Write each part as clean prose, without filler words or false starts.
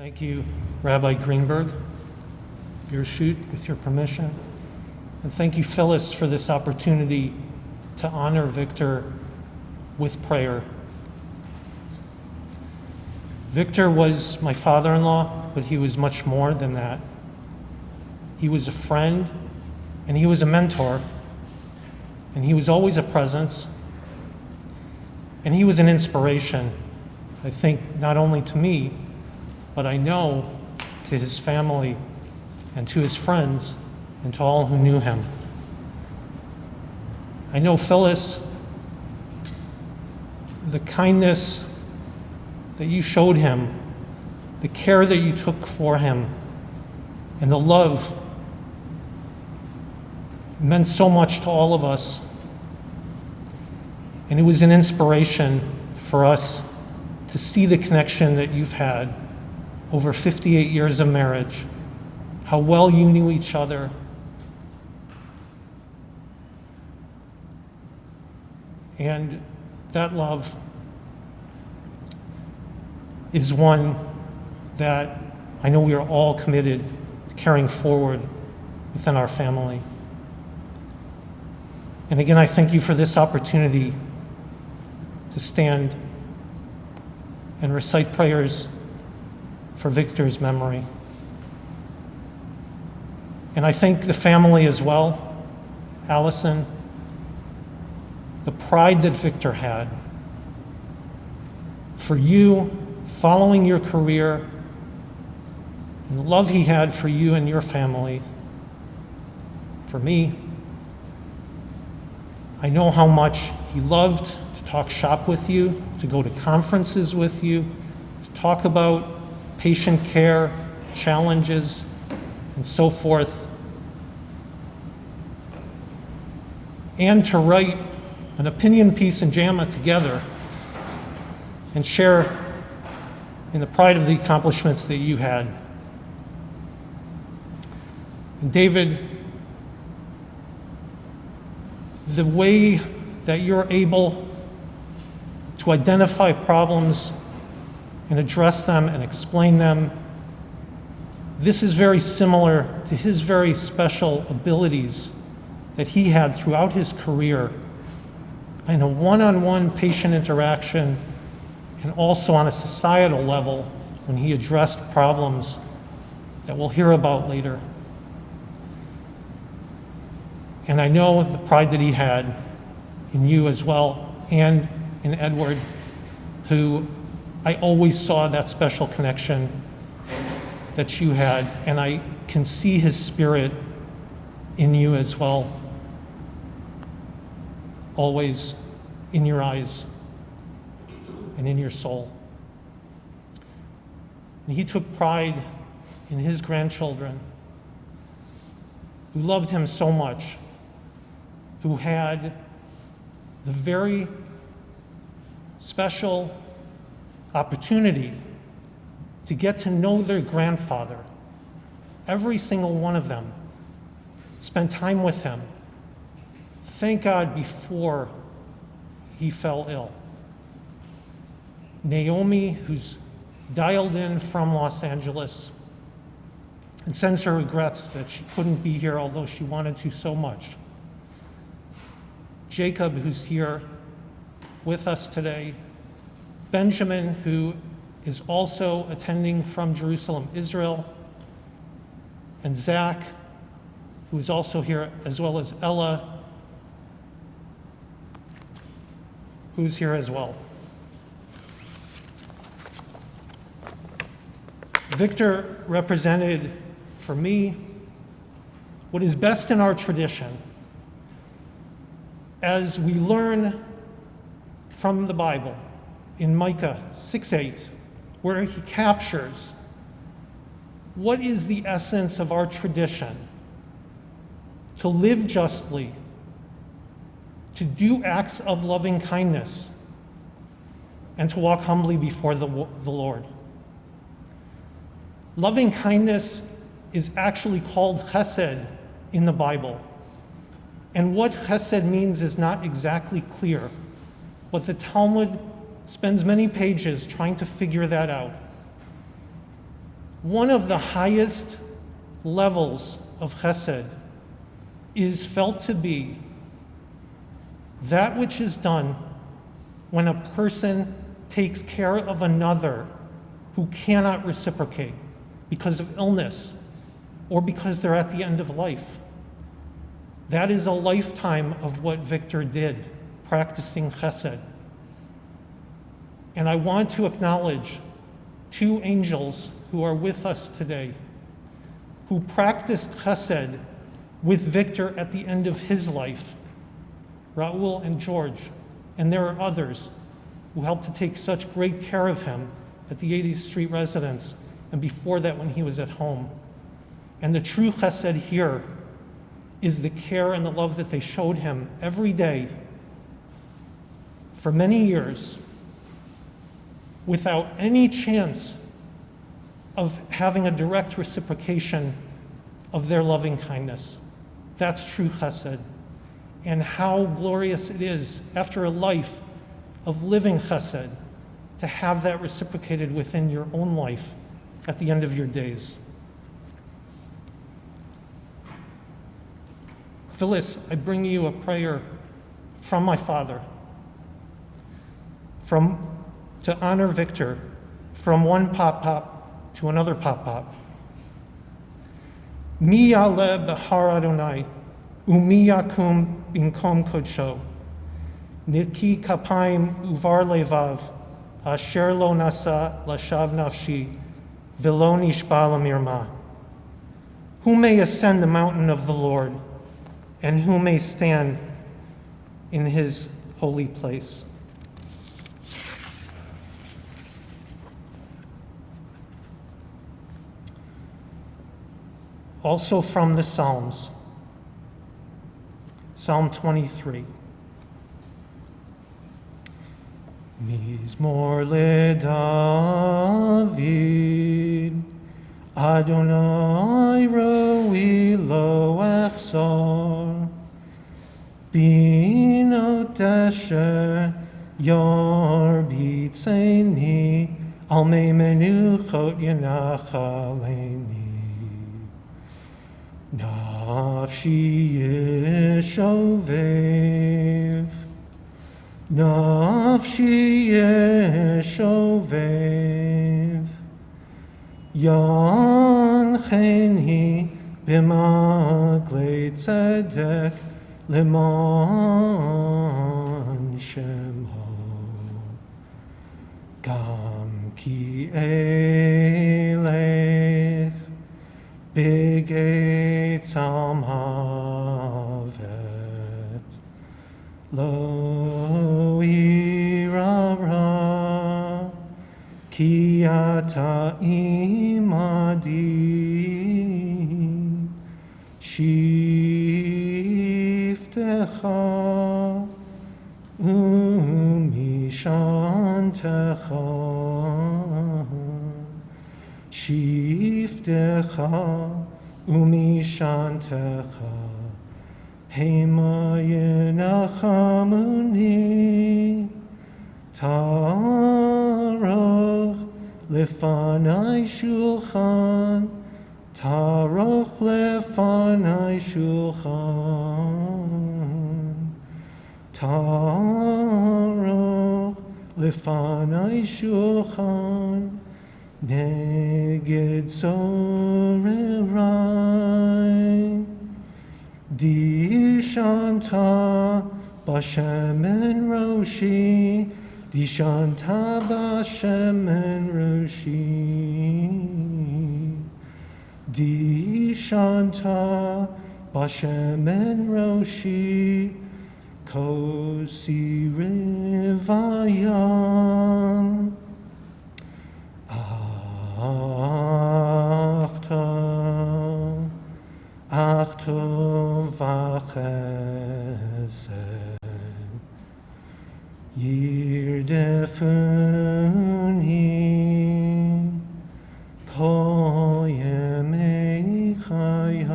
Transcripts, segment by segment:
Thank you, Rabbi Greenberg. Your shoot, with your permission. And thank you, Phyllis, for this opportunity to honor Victor with prayer. Victor was my father-in-law, but he was much more than that. He was a friend, and he was a mentor, and he was always a presence, and he was an inspiration, I think, not only to me, but I know to his family and to his friends and to all who knew him. I know, Phyllis, the kindness that you showed him, the care that you took for him, and the love meant so much to all of us. And it was an inspiration for us to see the connection that you've had over 58 years of marriage, how well you knew each other. And that love is one that I know we are all committed to carrying forward within our family. And again, I thank you for this opportunity to stand and recite prayers for Victor's memory. And I thank the family as well, Allison, the pride that Victor had for you, following your career, and the love he had for you and your family. For me, I know how much he loved to talk shop with you, to go to conferences with you, to talk about patient care, challenges, and so forth, and to write an opinion piece in JAMA together and share in the pride of the accomplishments that you had. And David, the way that you're able to identify problems and address them and explain them, this is very similar to his very special abilities that he had throughout his career in a one-on-one patient interaction and also on a societal level when he addressed problems that we'll hear about later. And I know the pride that he had in you as well, and in Edward, who I always saw that special connection that you had, and I can see his spirit in you as well, always in your eyes and in your soul. And he took pride in his grandchildren, who loved him so much, who had the very special opportunity to get to know their grandfather. Every single one of them spent time with him, thank God, before he fell ill. Naomi, who's dialed in from Los Angeles and sends her regrets that she couldn't be here, although she wanted to so much. Jacob, who's here with us today. Benjamin, who is also attending from Jerusalem, Israel. And Zach, who is also here, as well as Ella, who's here as well. Victor represented, for me, what is best in our tradition. As we learn from the Bible in Micah 6:8, where he captures what is the essence of our tradition: to live justly, to do acts of loving kindness, and to walk humbly before the Lord. Loving kindness is actually called chesed in the Bible. And what chesed means is not exactly clear, but the Talmud spends many pages trying to figure that out. One of the highest levels of chesed is felt to be that which is done when a person takes care of another who cannot reciprocate because of illness or because they're at the end of life. That is a lifetime of what Victor did, practicing chesed. And I want to acknowledge two angels who are with us today, who practiced chesed with Victor at the end of his life, Raul and George. And there are others who helped to take such great care of him at the 80th Street residence and before that when he was at home. And the true chesed here is the care and the love that they showed him every day for many years without any chance of having a direct reciprocation of their loving kindness. That's true chesed. And how glorious it is after a life of living chesed to have that reciprocated within your own life at the end of your days. Phyllis, I bring you a prayer from my father, to honor Victor, from one pop-pop to another pop-pop. Mi ya'aleh b'har Adonai, u'mi yakum b'nkom kodsho, niki kapayim uvar levav, asher lo nasa lashav nafshi, v'lo nishba lamirma. Who may ascend the mountain of the Lord, and who may stand in his holy place? Also from the Psalms, Psalm 23. Mizmor leDavid, Adonai roi lo echzor, binot asher yarbitzeni, al mei menuchot yanachaleni. Nafshi yeshovev, nafshi yeshovev, yancheni b'maglei tzedek leman shemo, gam ki elech b'geit samhavet, lo irara, ki ata imadi, shiftecha umishantecha, shiftecha umishantecha, hema yenachamuni, taroch lefanai shulchan, taroch lefanai shulchan, taroch lefanai shulchan, neged zorerai, dishanta bashemen roshi, dishanta bashemen roshi, dishanta bashemen roshi, kosi revayam, achto v'chesed, yirdefuni kol yemei chayai,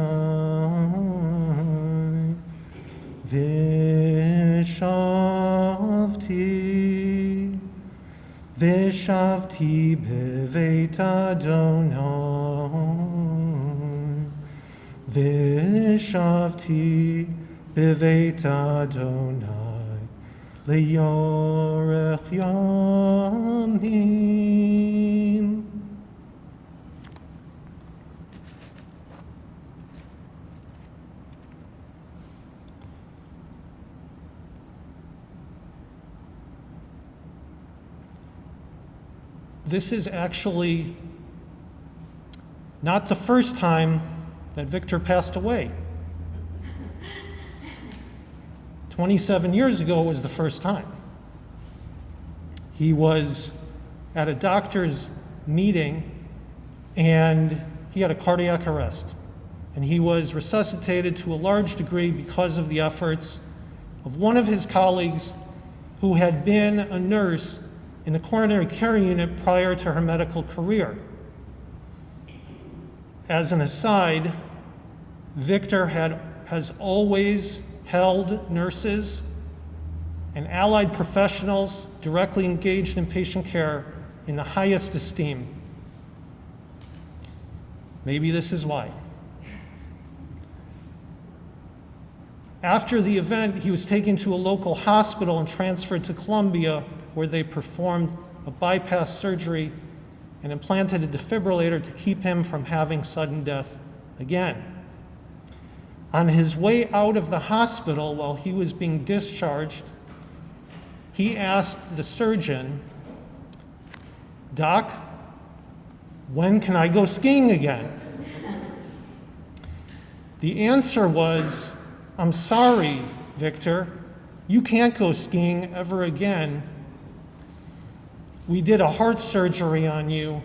v'shavti beveit Adonai, Vishavti beveit Adonai leyorech yamim. This is actually not the first time that Victor passed away. 27 years ago was the first time. He was at a doctor's meeting and he had a cardiac arrest. And he was resuscitated to a large degree because of the efforts of one of his colleagues who had been a nurse in the coronary care unit prior to her medical career. As an aside, Victor has always held nurses and allied professionals directly engaged in patient care in the highest esteem. Maybe this is why. After the event, he was taken to a local hospital and transferred to Columbia, where they performed a bypass surgery and implanted a defibrillator to keep him from having sudden death again. On his way out of the hospital, while he was being discharged, he asked the surgeon, "Doc, when can I go skiing again?" The answer was, "I'm sorry, Victor, you can't go skiing ever again. We did a heart surgery on you,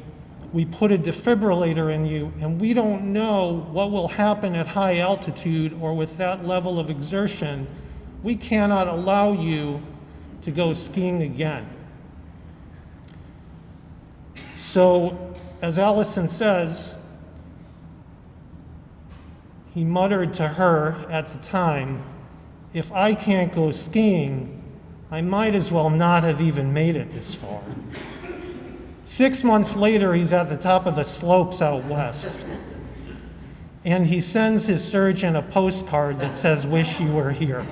we put a defibrillator in you, and we don't know what will happen at high altitude or with that level of exertion. We cannot allow you to go skiing again." So, as Allison says, he muttered to her at the time, "If I can't go skiing, I might as well not have even made it this far." 6 months later, he's at the top of the slopes out west. And he sends his surgeon a postcard that says, "Wish you were here."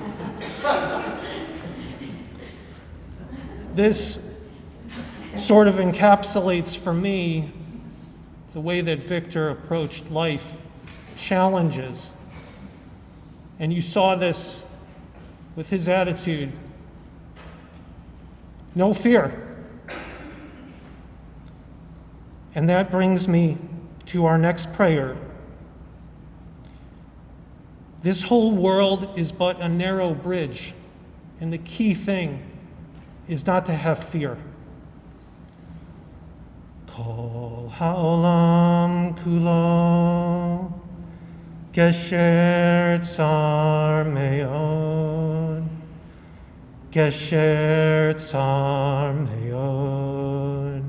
This sort of encapsulates for me the way that Victor approached life, challenges. And you saw this with his attitude. No fear. And that brings me to our next prayer. This whole world is but a narrow bridge, and the key thing is not to have fear. Kol ha'olam kulo gesher tsar me'od, gesher tsar me'od,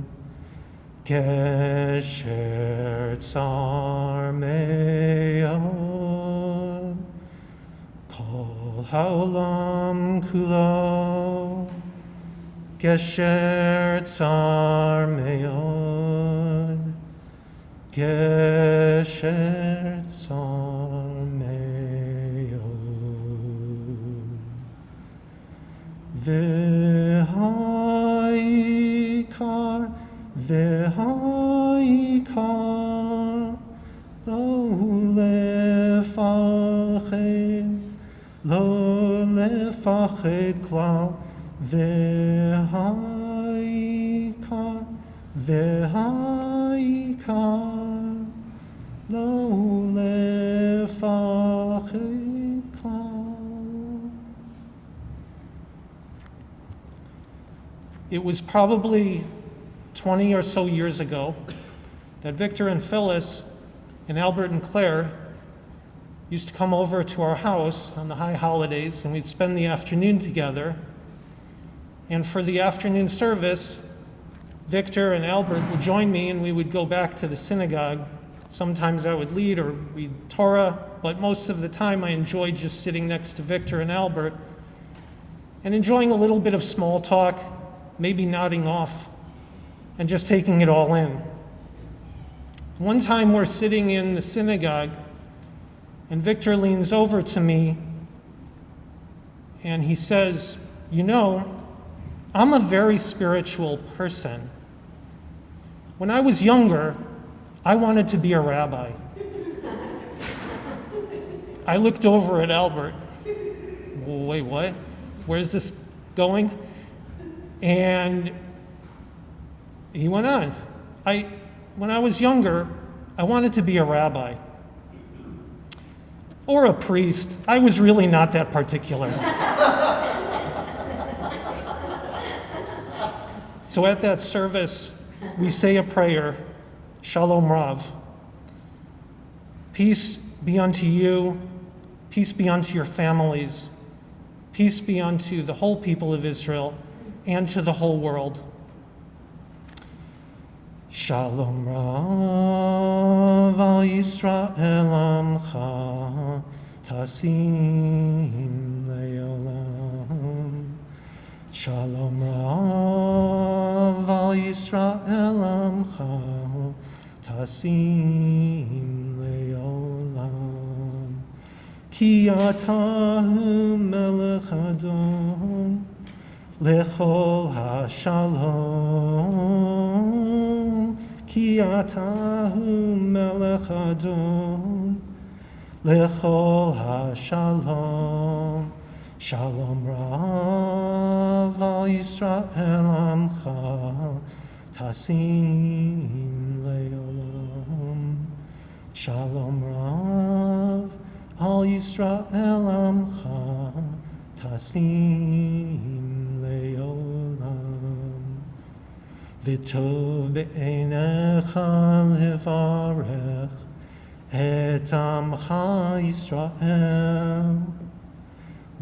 gesher tsar me'od, kol ha'olam kulo gesher tsar me'od, gesher tsar me'od. V'ha'ikar, v'ha'ikar, lo lefached klal, v'ha'ikar, v'ha'ikar, lo lefached klal. It was probably 20 or so years ago that Victor and Phyllis and Albert and Claire used to come over to our house on the high holidays, and we'd spend the afternoon together. And for the afternoon service, Victor and Albert would join me and we would go back to the synagogue. Sometimes I would lead or read Torah, but most of the time I enjoyed just sitting next to Victor and Albert and enjoying a little bit of small talk, maybe nodding off, and just taking it all in. One time we're sitting in the synagogue, And Victor leans over to me and he says, "You know, I'm a very spiritual person. When I was younger, I wanted to be a rabbi." I looked over at Albert. Wait, what? Where's this going? And he went on. When I was younger, I wanted to be a rabbi. Or a priest. I was really not that particular. So at that service, we say a prayer, Shalom Rav. Peace be unto you, peace be unto your families, peace be unto the whole people of Israel and to the whole world. Shalom Rav al Yisrael Amcha Tasim Leolam. Shalom Rav al Yisrael Amcha Tasim Leolam. Ki atahu melech Adon Lechol HaShalom. Ki atahu melech Adon Lechol HaShalom. Shalom Rav al Yisrael Amcha Tasim Leolam. Shalom Rav al Yisrael Amcha Tasim Leolam. V'tov be'einecha levarech et Amcha Yisrael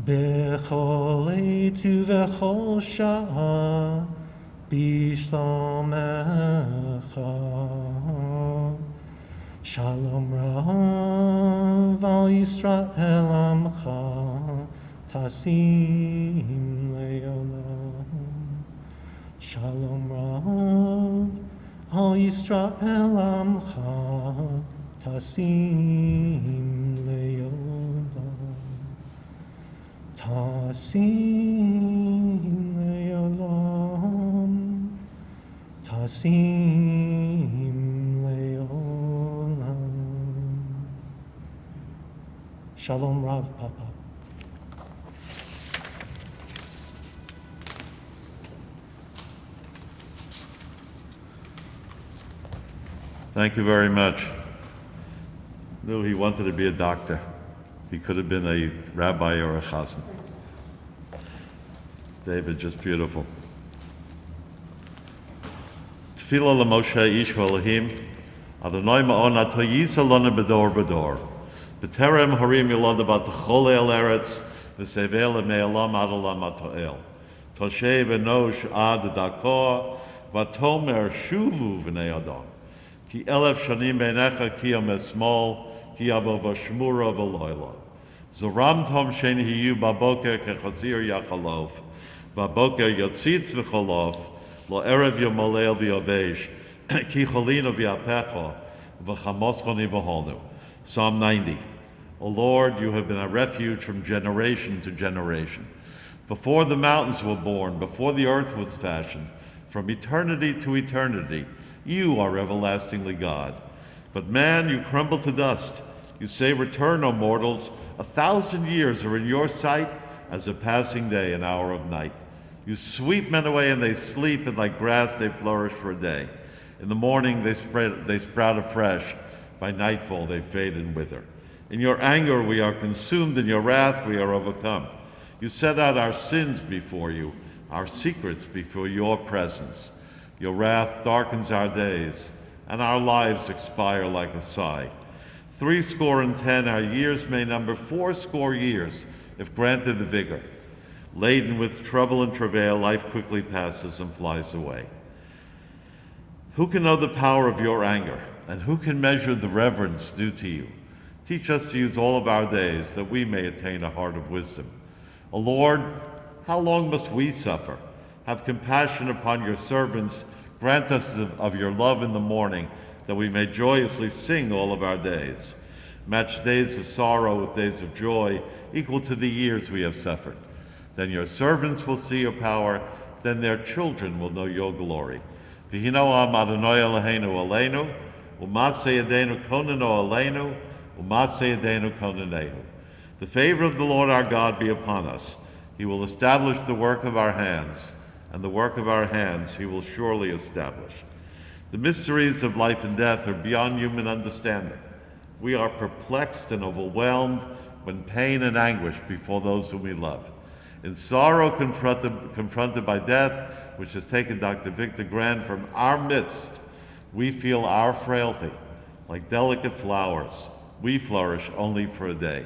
bechol eitu v'chol sha'a b'shlomecha. Shalom Rav al Yisrael Amcha Tasim Leolam. Shalom Rav al Yisrael Amcha Tasim Leolam. Tasim Leolam. Tasim Leolam. Shalom Rav Papa. Thank you very much. Knew he wanted to be a doctor. He could have been a rabbi or a chassan. David, just beautiful. Tefillah l'Moshe ish Elohim, Adonai ma'on ato yisa lana b'dor b'dor. B'terem harim yolada bat chol el eretz, v'sevel me'elam ad olam ato'el. Toshe v'nosh ad dako, v'tomer shuvu v'nei Adam. Ki elef shanim beinecha ki yom esmol, ki avo v'shmura v'loyla. Zoram tom shen hiyu baboker kechatzir yachalof, baboker yotzitz v'cholof, lo erev yomolel v'yovesh, ki cholino v'yapecha, v'chamoschoni v'holnu. Psalm 90. O Lord, you have been a refuge from generation to generation. Before the mountains were born, before the earth was fashioned, from eternity to eternity, you are everlastingly God. But man, you crumble to dust. You say, return, O mortals. 1,000 years are in your sight as a passing day, an hour of night. You sweep men away and they sleep, and like grass they flourish for a day. In the morning they sprout afresh. By nightfall they fade and wither. In your anger we are consumed, in your wrath we are overcome. You set out our sins before you, our secrets before your presence. Your wrath darkens our days, and our lives expire like a sigh. 70 our years may number, 80 years, if granted the vigor. Laden with trouble and travail, life quickly passes and flies away. Who can know the power of your anger, and who can measure the reverence due to you? Teach us to use all of our days, that we may attain a heart of wisdom. O Lord, how long must we suffer? Have compassion upon your servants. Grant us of your love in the morning, that we may joyously sing all of our days. Match days of sorrow with days of joy, equal to the years we have suffered. Then your servants will see your power, then their children will know your glory. V'hinoam Adonai Eloheinu aleinu, u'maseh yadeinu konenu aleinu, u'maseh yadeinu konenehu. The favor of the Lord our God be upon us. He will establish the work of our hands, and the work of our hands he will surely establish. The mysteries of life and death are beyond human understanding. We are perplexed and overwhelmed when pain and anguish befall those whom we love. In sorrow confronted by death, which has taken Dr. Victor Grann from our midst, we feel our frailty. Like delicate flowers, we flourish only for a day.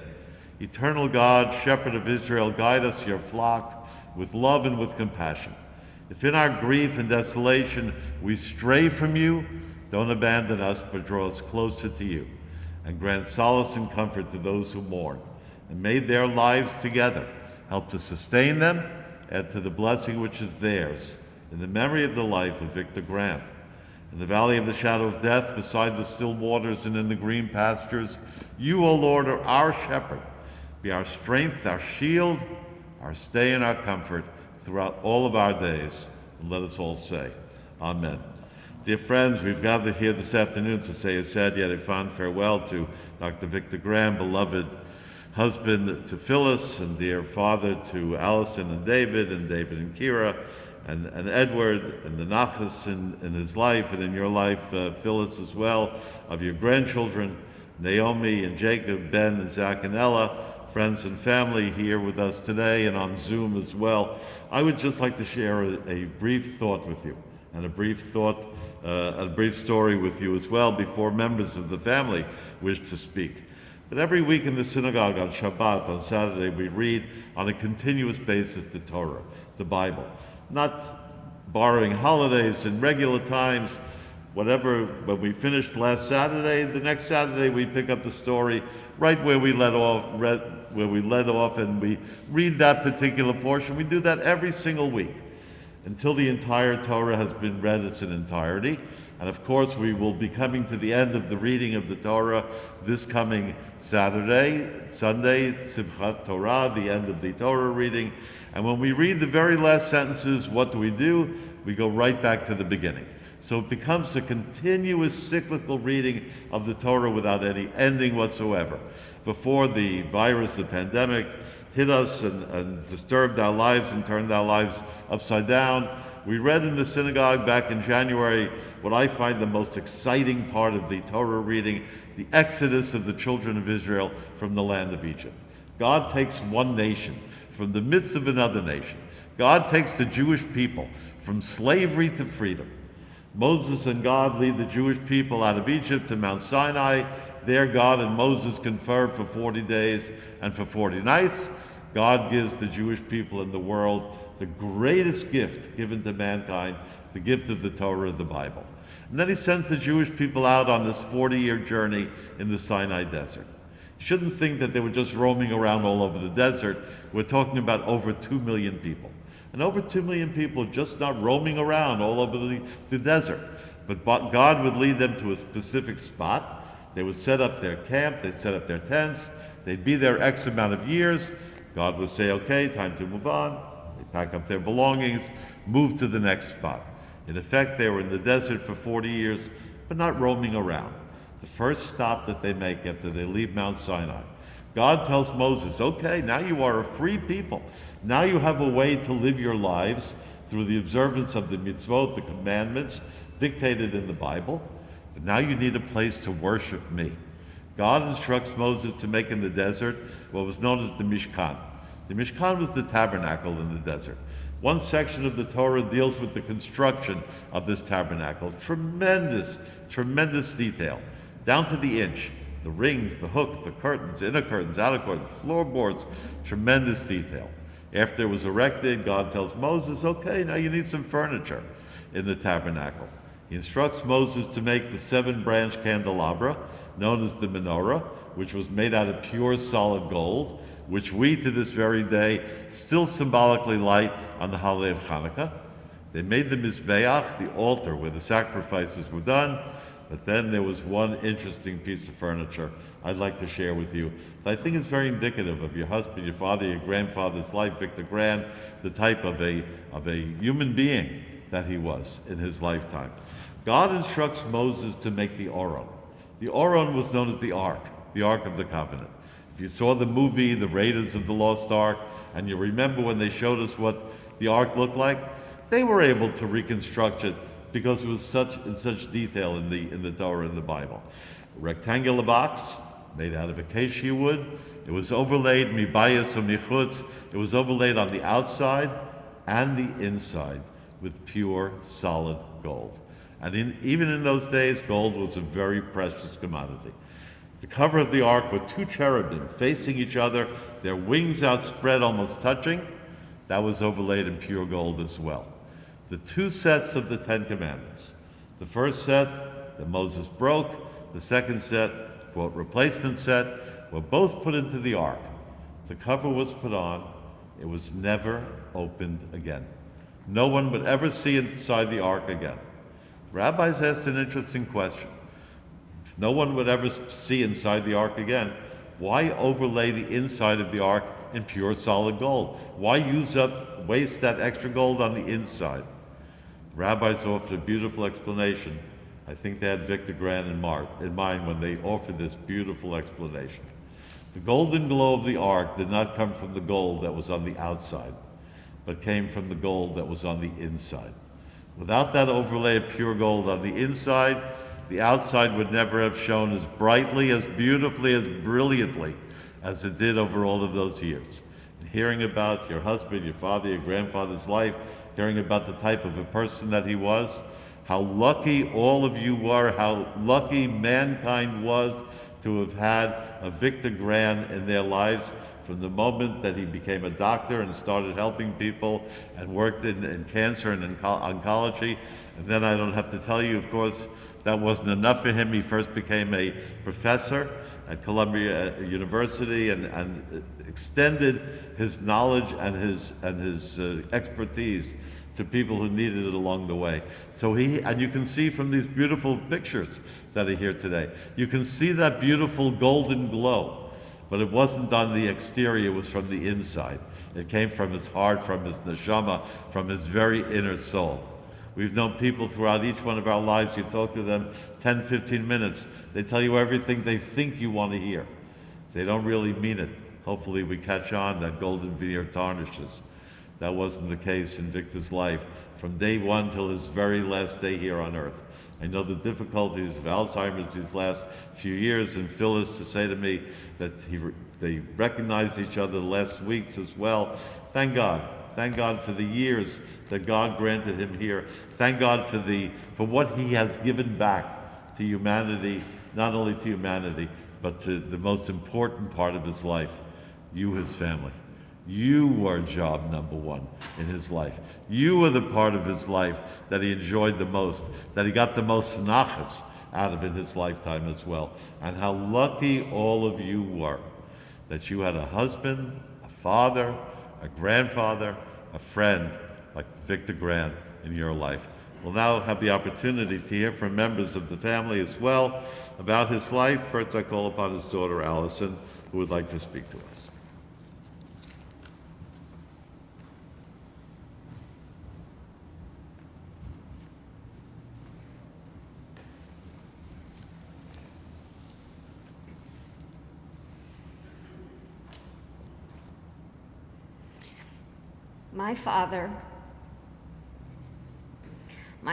Eternal God, Shepherd of Israel, guide us, your flock, with love and with compassion. If in our grief and desolation we stray from you, don't abandon us, but draw us closer to you, and grant solace and comfort to those who mourn. And may their lives together help to sustain them, add to the blessing which is theirs, in the memory of the life of Victor Grann. In the valley of the shadow of death, beside the still waters and in the green pastures, you, O Lord, are our shepherd. Be our strength, our shield, our stay and our comfort throughout all of our days. And let us all say, Amen. Dear friends, we've gathered here this afternoon to say a sad yet a fond farewell to Dr. Victor Grann, beloved husband to Phyllis, and dear father to Allison and David and Kira, and Edward, and the Nachas in his life and in your life, Phyllis, as well, of your grandchildren, Naomi and Jacob, Ben and Zach and Ella, friends and family here with us today and on Zoom as well. I would just like to share a brief thought with you, and a brief story with you as well before members of the family wish to speak. But every week in the synagogue on Shabbat, on Saturday, we read on a continuous basis the Torah, the Bible. Not borrowing holidays and regular times, whatever. When we finished last Saturday, the next Saturday we pick up the story right where we let off, and we read that particular portion. We do that every single week until the entire Torah has been read in its entirety. And of course, we will be coming to the end of the reading of the Torah this coming Sunday, Simchat Torah, the end of the Torah reading. And when we read the very last sentences, what do? We go right back to the beginning. So it becomes a continuous cyclical reading of the Torah without any ending whatsoever. Before the virus, the pandemic, hit us and disturbed our lives and turned our lives upside down, we read in the synagogue back in January what I find the most exciting part of the Torah reading, the exodus of the children of Israel from the land of Egypt. God takes one nation from the midst of another nation. God takes the Jewish people from slavery to freedom. Moses and God lead the Jewish people out of Egypt to Mount Sinai. There God and Moses confer for 40 days and for 40 nights. God gives the Jewish people in the world the greatest gift given to mankind, the gift of the Torah, the Bible. And then he sends the Jewish people out on this 40-year journey in the Sinai desert. You shouldn't think that they were just roaming around all over the desert. We're talking about over 2 million people. And over 2 million people just not roaming around all over the desert. But God would lead them to a specific spot. They would set up their camp, they'd set up their tents, they'd be there X amount of years. God would say, okay, time to move on. They'd pack up their belongings, move to the next spot. In effect, they were in the desert for 40 years, but not roaming around. The first stop that they make after they leave Mount Sinai, God tells Moses, okay, now you are a free people. Now you have a way to live your lives through the observance of the mitzvot, the commandments dictated in the Bible. But now you need a place to worship me. God instructs Moses to make in the desert what was known as the Mishkan. The Mishkan was the tabernacle in the desert. One section of the Torah deals with the construction of this tabernacle. Tremendous, tremendous detail, down to the inch. The rings, the hooks, the curtains, inner curtains, outer curtains, floorboards, tremendous detail. After it was erected, God tells Moses, okay, now you need some furniture in the tabernacle. He instructs Moses to make the 7-branch candelabra, known as the menorah, which was made out of pure solid gold, which we to this very day still symbolically light on the holiday of Hanukkah. They made the Mizbeach, the altar where the sacrifices were done. But then there was one interesting piece of furniture I'd like to share with you that I think is very indicative of your husband, your father, your grandfather's life, Victor Grann, the type of a human being that he was in his lifetime. God instructs Moses to make the Aron. The Aron was known as the Ark of the Covenant. If you saw the movie, The Raiders of the Lost Ark, and you remember when they showed us what the Ark looked like, they were able to reconstruct it because it was in such detail in the Torah and the Bible. A rectangular box made out of acacia wood. It was overlaid mibayas or michutz. It was overlaid on the outside and the inside with pure, solid gold. And even in those days, gold was a very precious commodity. The cover of the ark were two cherubim facing each other, their wings outspread, almost touching. That was overlaid in pure gold as well. The two sets of the Ten Commandments. The first set that Moses broke, the second set, quote, replacement set, were both put into the ark. The cover was put on. It was never opened again. No one would ever see inside the ark again. The rabbis asked an interesting question. If no one would ever see inside the ark again, why overlay the inside of the ark in pure solid gold? Why waste that extra gold on the inside? The rabbis offered a beautiful explanation. I think they had Victor Grann in mind when they offered this beautiful explanation. The golden glow of the ark did not come from the gold that was on the outside, but came from the gold that was on the inside. Without that overlay of pure gold on the inside, the outside would never have shone as brightly, as beautifully, as brilliantly as it did over all of those years. And hearing about your husband, your father, your grandfather's life, hearing about the type of a person that he was, how lucky all of you were, how lucky mankind was to have had a Victor Grann in their lives from the moment that he became a doctor and started helping people and worked in cancer and in oncology. And then I don't have to tell you, of course, that wasn't enough for him. He first became a professor at Columbia University and extended his knowledge and his expertise to people who needed it along the way. And you can see from these beautiful pictures that are here today, you can see that beautiful golden glow, but it wasn't on the exterior, it was from the inside. It came from his heart, from his neshama, from his very inner soul. We've known people throughout each one of our lives, you talk to them 10, 15 minutes, they tell you everything they think you want to hear. They don't really mean it. Hopefully we catch on that golden veneer tarnishes. That wasn't the case in Victor's life from day one till his very last day here on earth. I know the difficulties of Alzheimer's these last few years, and Phil is to say to me that they recognized each other the last weeks as well. Thank God. Thank God for the years that God granted him here. Thank God for what he has given back to humanity, not only to humanity, but to the most important part of his life, you, his family. You were job number one in his life. You were the part of his life that he enjoyed the most, that he got the most nachas out of in his lifetime as well. And how lucky all of you were that you had a husband, a father, a grandfather, a friend like Victor Grann in your life. We'll now have the opportunity to hear from members of the family as well about his life. First, I call upon his daughter, Allison, who would like to speak to us. My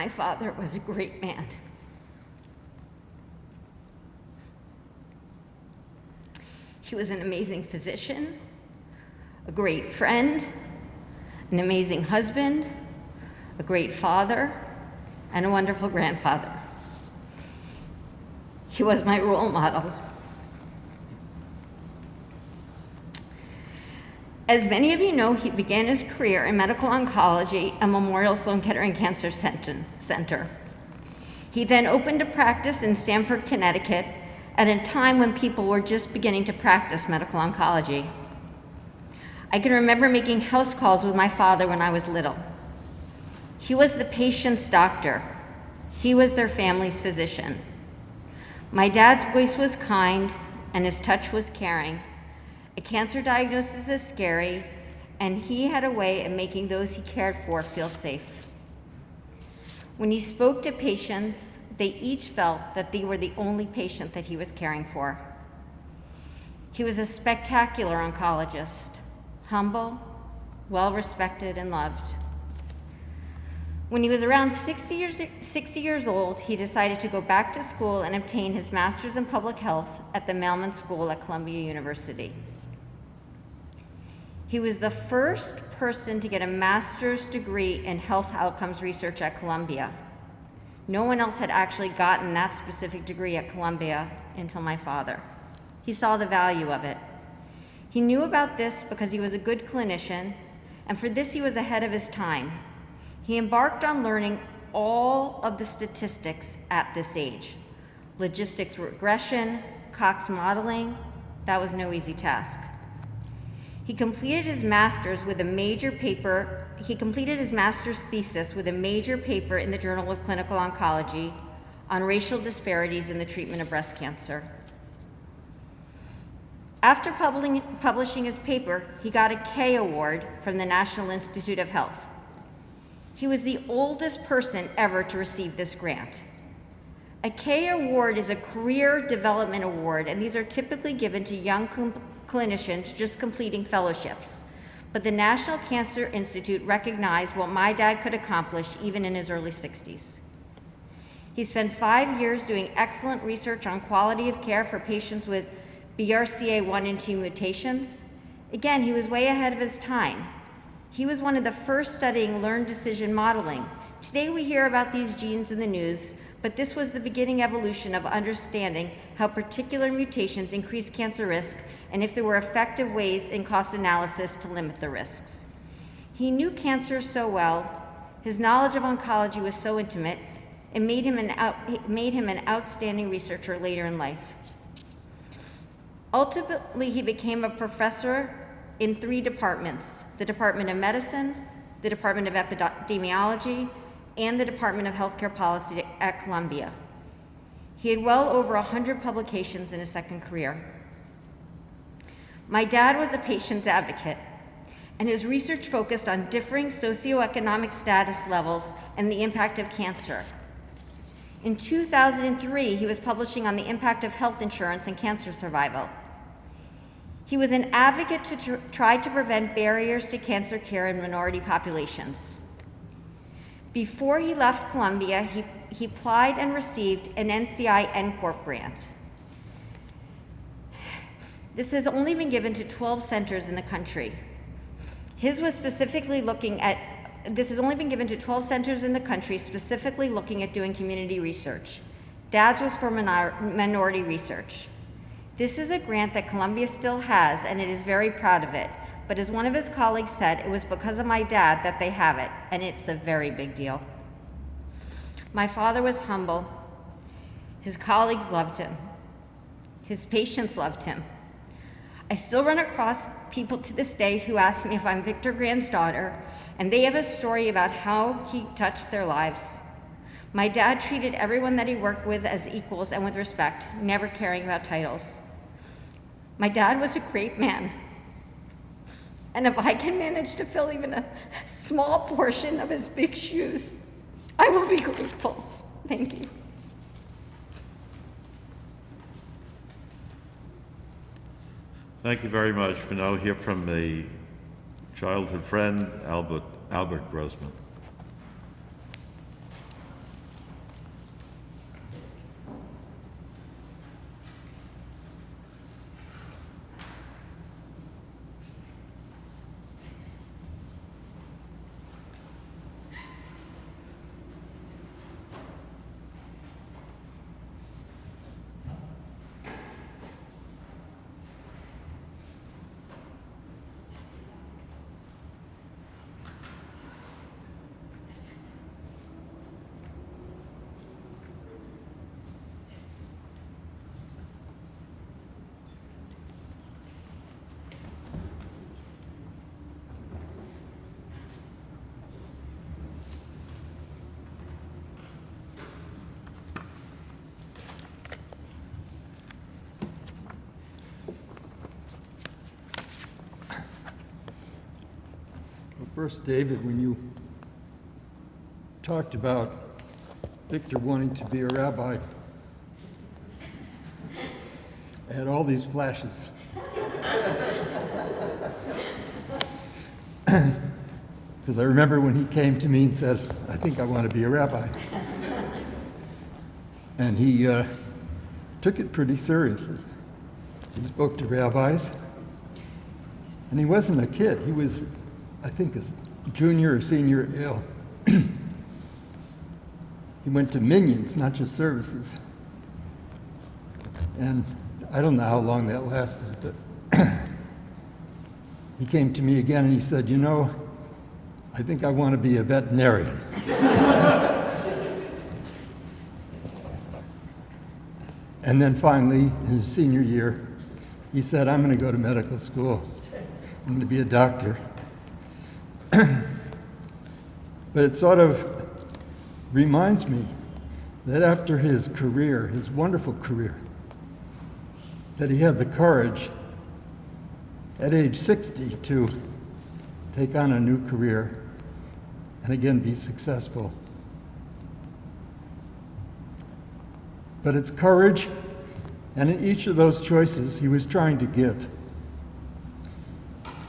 father was a great man. He was an amazing physician, a great friend, an amazing husband, a great father, and a wonderful grandfather. He was my role model. As many of you know, he began his career in medical oncology at Memorial Sloan Kettering Cancer Center. He then opened a practice in Stamford, Connecticut, at a time when people were just beginning to practice medical oncology. I can remember making house calls with my father when I was little. He was the patient's doctor. He was their family's physician. My dad's voice was kind and his touch was caring. A cancer diagnosis is scary, and he had a way of making those he cared for feel safe. When he spoke to patients, they each felt that they were the only patient that he was caring for. He was a spectacular oncologist, humble, well-respected, and loved. When he was around 60 years old, he decided to go back to school and obtain his master's in public health at the Mailman School at Columbia University. He was the first person to get a master's degree in health outcomes research at Columbia. No one else had actually gotten that specific degree at Columbia until my father. He saw the value of it. He knew about this because he was a good clinician, and for this he was ahead of his time. He embarked on learning all of the statistics at this age. Logistics regression, Cox modeling, that was no easy task. He completed his master's thesis with a major paper in the Journal of Clinical Oncology on racial disparities in the treatment of breast cancer. After publishing his paper, he got a K Award from the National Institute of Health. He was the oldest person ever to receive this grant. A K Award is a career development award, and these are typically given to young clinicians just completing fellowships. But the National Cancer Institute recognized what my dad could accomplish even in his early 60s. He spent 5 years doing excellent research on quality of care for patients with BRCA1 and 2 mutations. Again, he was way ahead of his time. He was one of the first studying learned decision modeling. Today we hear about these genes in the news, but this was the beginning evolution of understanding how particular mutations increase cancer risk and if there were effective ways in cost analysis to limit the risks. He knew cancer so well, his knowledge of oncology was so intimate, it made him an outstanding researcher later in life. Ultimately, he became a professor in 3 departments: the Department of Medicine, the Department of Epidemiology, and the Department of Healthcare Policy at Columbia. He had well over 100 publications in his second career. My dad was a patient's advocate, and his research focused on differing socioeconomic status levels and the impact of cancer. In 2003, he was publishing on the impact of health insurance and cancer survival. He was an advocate to try to prevent barriers to cancer care in minority populations. Before he left Columbia, he applied and received an NCI NCORP grant. This has only been given to 12 centers in the country. This has only been given to 12 centers in the country, specifically looking at doing community research. Dad's was for minority research. This is a grant that Columbia still has, and it is very proud of it. But as one of his colleagues said, it was because of my dad that they have it, and it's a very big deal. My father was humble. His colleagues loved him. His patients loved him. I still run across people to this day who ask me if I'm Victor Grann's daughter, and they have a story about how he touched their lives. My dad treated everyone that he worked with as equals and with respect, never caring about titles. My dad was a great man, and if I can manage to fill even a small portion of his big shoes, I will be grateful. Thank you. Thank you very much. We now hear from a childhood friend, Albert Grossman. First, David, when you talked about Victor wanting to be a rabbi, I had all these flashes. Because I remember when he came to me and said, I think I want to be a rabbi. And he took it pretty seriously. He spoke to rabbis. And he wasn't a kid. He was, I think, a junior or senior at Yale. He went to minions, not just services. And I don't know how long that lasted, but he came to me again and he said, you know, I think I want to be a veterinarian. And then finally, in his senior year, he said, I'm going to go to medical school. I'm going to be a doctor. But it sort of reminds me that after his career, his wonderful career, that he had the courage at age 60 to take on a new career and again be successful. But it's courage, and in each of those choices, he was trying to give.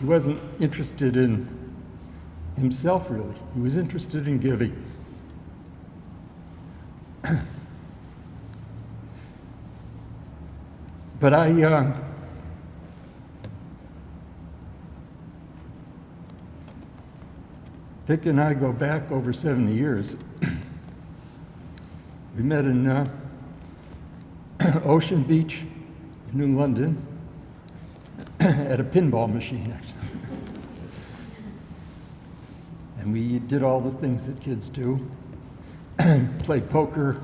He wasn't interested in himself, really. He was interested in giving. But Vic and I go back over 70 years. We met in Ocean Beach in New London at a pinball machine, actually. And we did all the things that kids do. Played poker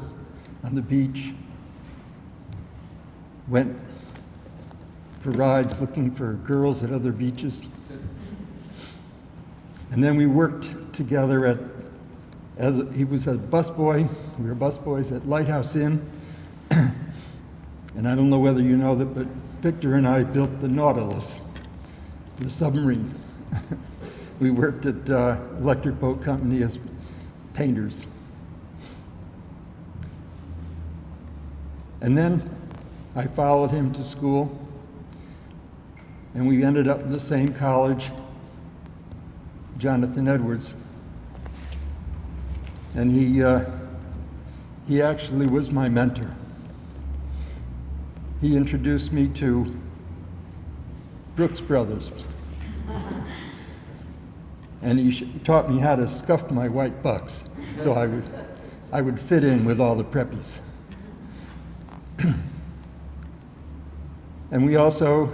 on the beach, went for rides looking for girls at other beaches. And then we worked together he was a busboy, we were busboys at Lighthouse Inn. And I don't know whether you know that, but Victor and I built the Nautilus, the submarine. We worked at Electric Boat Company as painters. And then I followed him to school, and we ended up in the same college, Jonathan Edwards. And he actually was my mentor. He introduced me to Brooks Brothers. And he taught me how to scuff my white bucks, so I would fit in with all the preppies. And we also,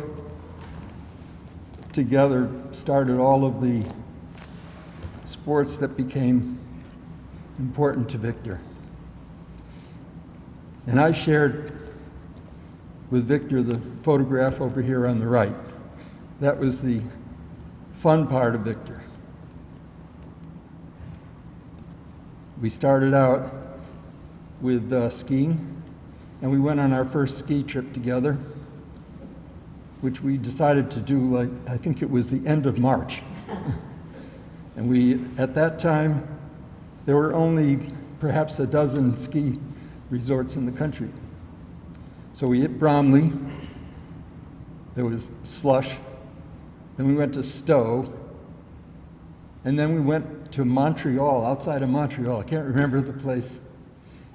together, started all of the sports that became important to Victor. And I shared with Victor the photograph over here on the right. That was the fun part of Victor. We started out with skiing, and we went on our first ski trip together, which we decided to do, I think it was the end of March. And at that time, there were only perhaps a dozen ski resorts in the country. So we hit Bromley, there was slush, then we went to Stowe, and then we went to Montreal, outside of Montreal, I can't remember the place,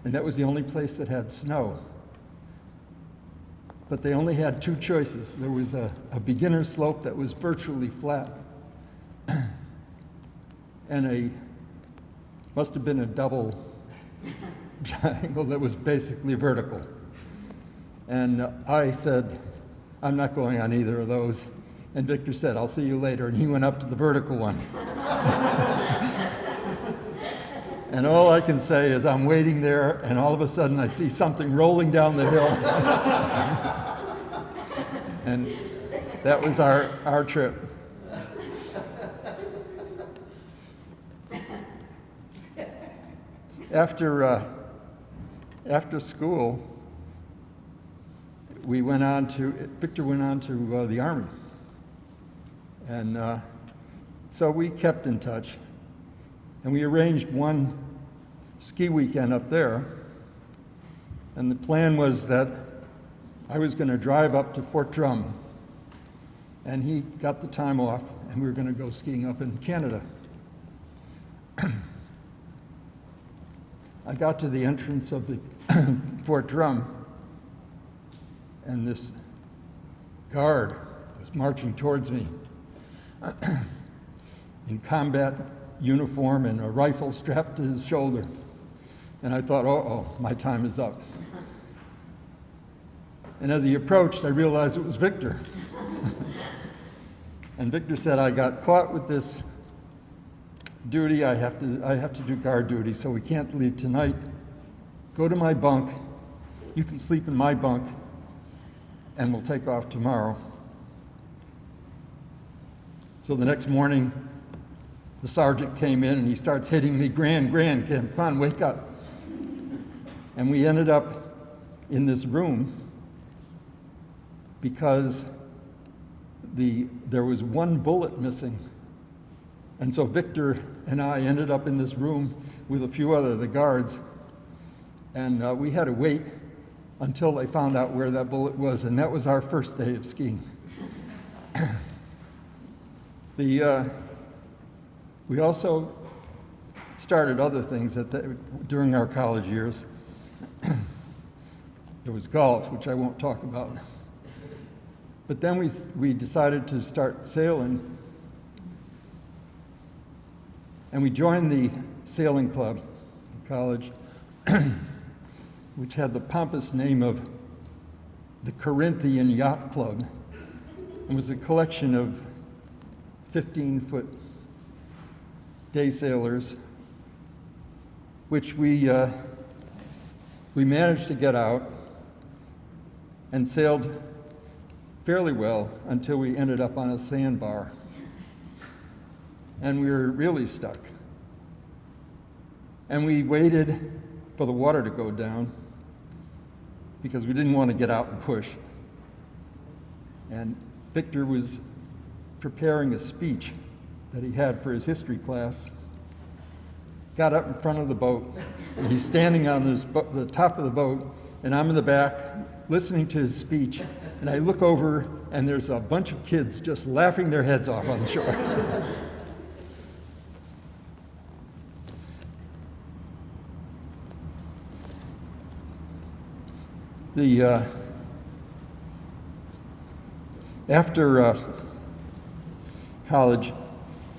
and that was the only place that had snow. But they only had two choices. There was a beginner slope that was virtually flat, and must have been a double triangle that was basically vertical. And I said, I'm not going on either of those. And Victor said, I'll see you later. And he went up to the vertical one. And all I can say is I'm waiting there, and all of a sudden I see something rolling down the hill. And that was our trip. After school, Victor went on to the Army. And So we kept in touch, and we arranged one ski weekend up there, and the plan was that I was going to drive up to Fort Drum, and he got the time off, and we were going to go skiing up in Canada. I got to the entrance of the Fort Drum, and this guard was marching towards me in combat uniform and a rifle strapped to his shoulder. And I thought, uh-oh, my time is up. And as he approached, I realized it was Victor. And Victor said, I got caught with this duty. I have to do guard duty, so we can't leave tonight. Go to my bunk. You can sleep in my bunk, and we'll take off tomorrow. So the next morning, the sergeant came in, and he starts hitting me, Grann, come on, wake up. And we ended up in this room because there was one bullet missing. And so Victor and I ended up in this room with a few other the guards, and we had to wait until they found out where that bullet was, and that was our first day of skiing. We also started other things during our college years. There was golf, which I won't talk about. But then we decided to start sailing, and we joined the sailing club in college, which had the pompous name of the Corinthian Yacht Club, and was a collection of 15-foot day sailors, which we managed to get out and sailed fairly well until we ended up on a sandbar. And we were really stuck. And we waited for the water to go down because we didn't want to get out and push. And Victor was preparing a speech that he had for his history class, got up in front of the boat, and he's standing on the top of the boat, and I'm in the back listening to his speech, and I look over, and there's a bunch of kids just laughing their heads off on the shore. After college,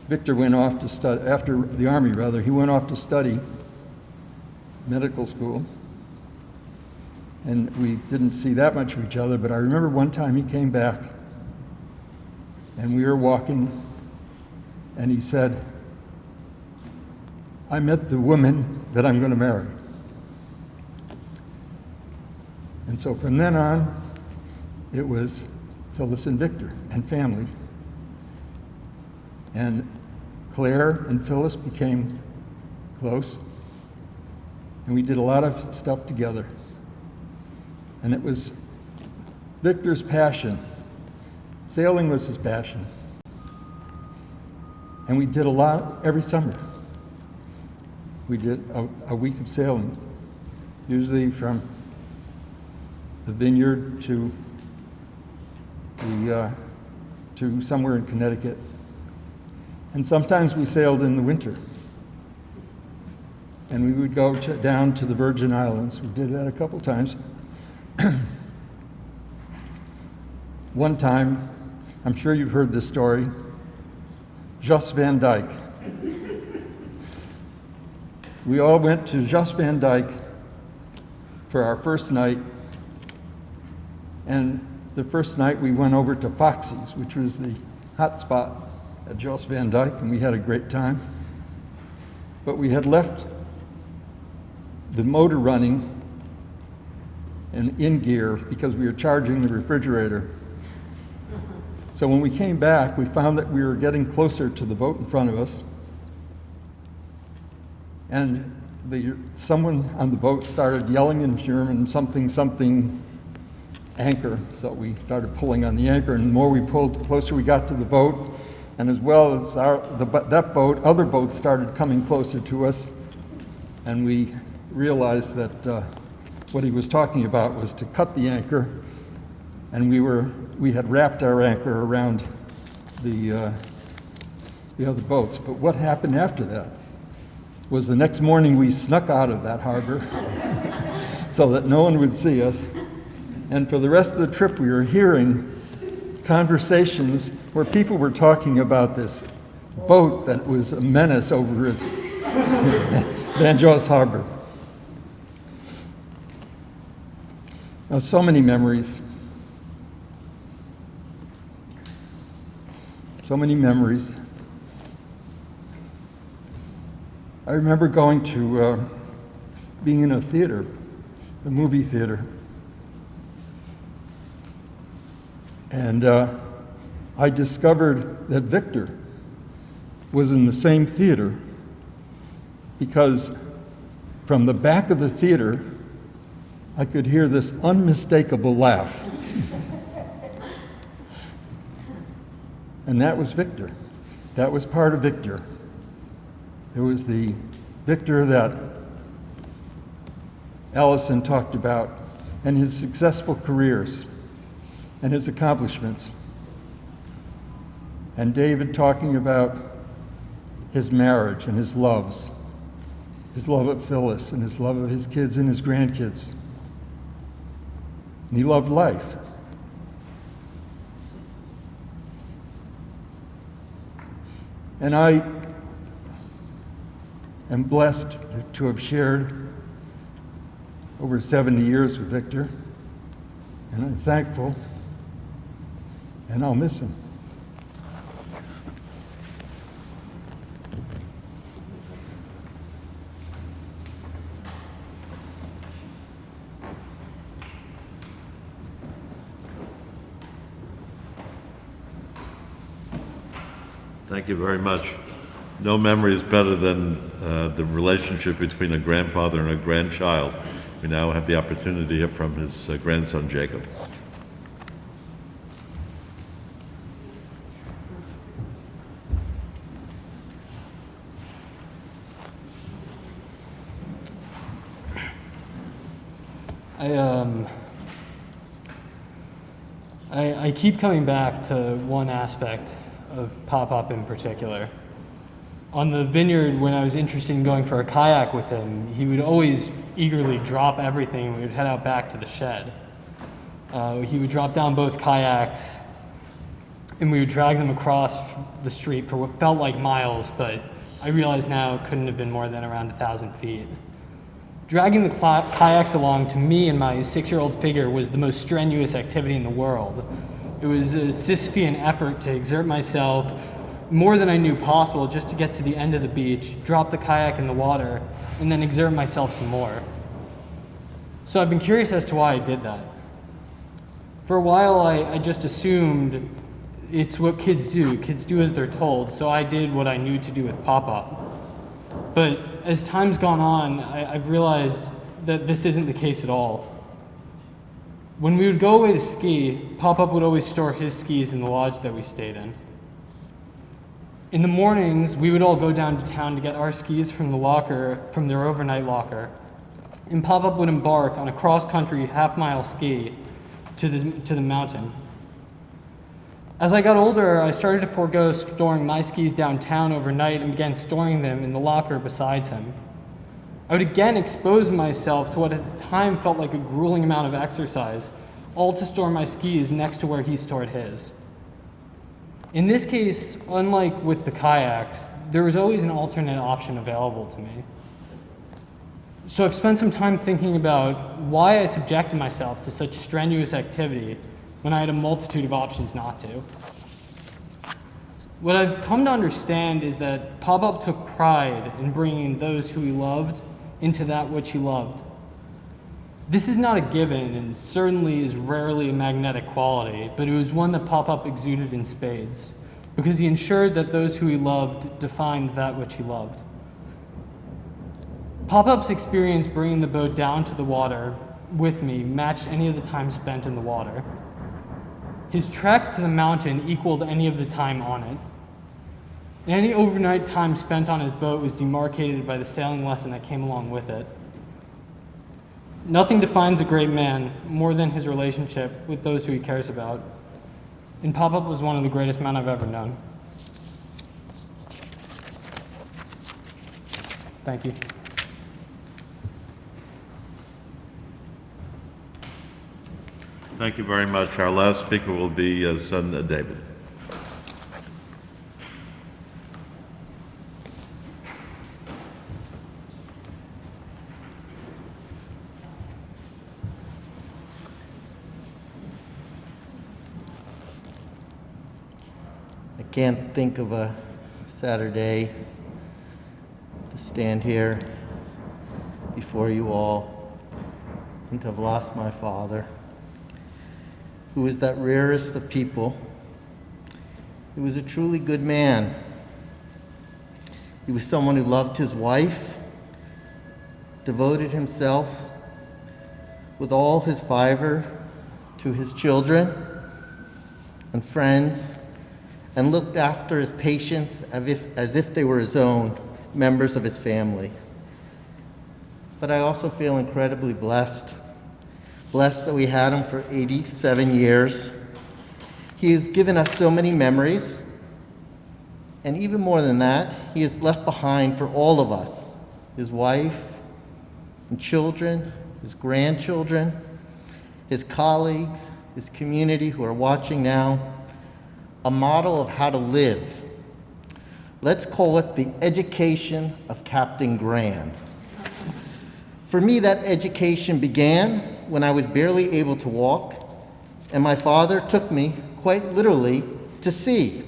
Victor went off to study, after the Army rather, he went off to study medical school. And we didn't see that much of each other, but I remember one time he came back and we were walking and he said, I met the woman that I'm going to marry. And so from then on, it was Phyllis and Victor and family. And Claire and Phyllis became close, and we did a lot of stuff together. And it was Victor's passion. Sailing was his passion. And we did a lot every summer. We did a week of sailing, usually from the vineyard to somewhere in Connecticut. And sometimes we sailed in the winter. And we would go down to the Virgin Islands. We did that a couple times. One time, I'm sure you've heard this story, Jos van Dyke. We all went to Jos van Dyke for our first night, and the first night we went over to Foxy's, which was the hot spot at Jos van Dyke, and we had a great time. But we had left the motor running and in gear because we were charging the refrigerator. So when we came back, we found that we were getting closer to the boat in front of us, and someone on the boat started yelling in German, something, anchor. So we started pulling on the anchor, and the more we pulled, the closer we got to the boat, And as well as that boat, other boats started coming closer to us, and we realized that what he was talking about was to cut the anchor, and we had wrapped our anchor around the other boats. But what happened after that was the next morning we snuck out of that harbor so that no one would see us. And for the rest of the trip, we were hearing conversations where people were talking about this boat that was a menace over at Van Joss Harbor. Now, so many memories. So many memories. I remember going to, being in a theater, a movie theater, and I discovered that Victor was in the same theater because from the back of the theater, I could hear this unmistakable laugh. And that was Victor. That was part of Victor. It was the Victor that Allison talked about, and his successful careers and his accomplishments. And David talking about his marriage and his loves, his love of Phyllis and his love of his kids and his grandkids. And he loved life. And I am blessed to have shared over 70 years with Victor, and I'm thankful, and I'll miss him. Thank you very much. No memory is better than the relationship between a grandfather and a grandchild. We now have the opportunity to hear from his grandson, Jacob. I keep coming back to one aspect of Pop-Up in particular. On the vineyard, when I was interested in going for a kayak with him, he would always eagerly drop everything and we would head out back to the shed. He would drop down both kayaks and we would drag them across the street for what felt like miles, but I realize now it couldn't have been more than around 1,000 feet. Dragging the kayaks along, to me and my 6-year-old figure, was the most strenuous activity in the world. It was a Sisyphean effort to exert myself more than I knew possible just to get to the end of the beach, drop the kayak in the water, and then exert myself some more. So I've been curious as to why I did that. For a while, I just assumed it's what kids do. Kids do as they're told, so I did what I knew to do with Pop-Up. But as time's gone on, I've realized that this isn't the case at all. When we would go away to ski, Pop-Up would always store his skis in the lodge that we stayed in. In the mornings, we would all go down to town to get our skis from their overnight locker, and Pop-Up would embark on a cross-country half-mile ski to the mountain. As I got older, I started to forego storing my skis downtown overnight and began storing them in the locker beside him. I would again expose myself to what at the time felt like a grueling amount of exercise, all to store my skis next to where he stored his. In this case, unlike with the kayaks, there was always an alternate option available to me. So I've spent some time thinking about why I subjected myself to such strenuous activity when I had a multitude of options not to. What I've come to understand is that Pop-Up took pride in bringing those who he loved into that which he loved. This is not a given and certainly is rarely a magnetic quality, but it was one that Pop-Up exuded in spades, because he ensured that those who he loved defined that which he loved. Pop-Up's experience bringing the boat down to the water with me matched any of the time spent in the water. His trek to the mountain equaled any of the time on it. and any overnight time spent on his boat was demarcated by the sailing lesson that came along with it. Nothing defines a great man more than his relationship with those who he cares about, and Pop-Up was one of the greatest men I've ever known. Thank you. Thank you very much. Our last speaker will be son David. I can't think of a Saturday to stand here before you all and to have lost my father, who was that rarest of people. He was a truly good man. He was someone who loved his wife, devoted himself with all his fiber to his children and friends, and looked after his patients as if they were his own, members of his family. But I also feel incredibly blessed that we had him for 87 years. He has given us so many memories, and even more than that, he has left behind for all of us, his wife and children, his grandchildren, his colleagues, his community who are watching now, a model of how to live. Let's call it the education of Captain Grann. For me, that education began when I was barely able to walk, and my father took me, quite literally, to sea.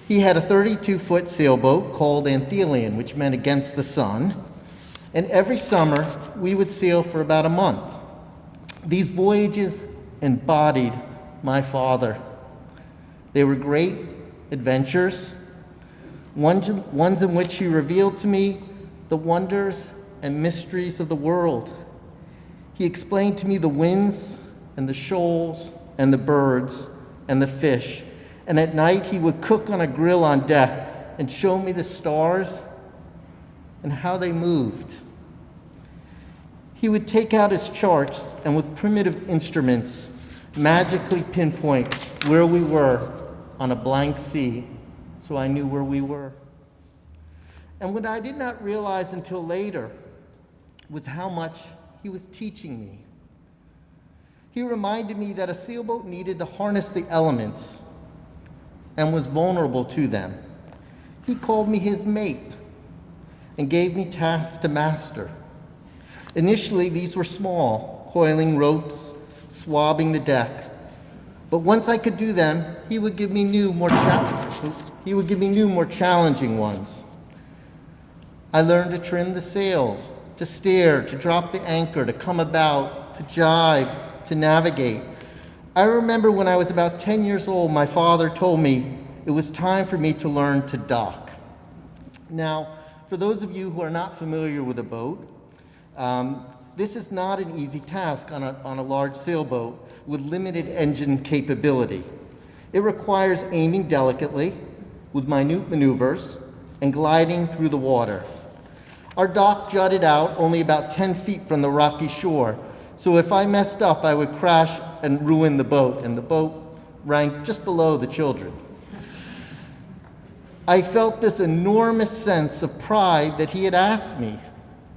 He had a 32-foot sailboat called Anthelion, which meant against the sun, and every summer we would sail for about a month. These voyages embodied my father. They were great adventures, ones in which he revealed to me the wonders and mysteries of the world. He explained to me the winds and the shoals and the birds and the fish. And at night he would cook on a grill on deck and show me the stars and how they moved. He would take out his charts and with primitive instruments magically pinpoint where we were on a blank sea, so I knew where we were. And what I did not realize until later was how much he was teaching me. He reminded me that a sailboat needed to harness the elements and was vulnerable to them. He called me his mate and gave me tasks to master. Initially, these were small, coiling ropes, swabbing the deck. But once I could do them, he would give me new, more challenging ones. I learned to trim the sails, to steer, to drop the anchor, to come about, to jibe, to navigate. I remember when I was about 10 years old, my father told me it was time for me to learn to dock. Now, for those of you who are not familiar with a boat, this is not an easy task on a large sailboat with limited engine capability. It requires aiming delicately with minute maneuvers and gliding through the water. Our dock jutted out only about 10 feet from the rocky shore, so if I messed up, I would crash and ruin the boat, and the boat ranked just below the children. I felt this enormous sense of pride that he had asked me,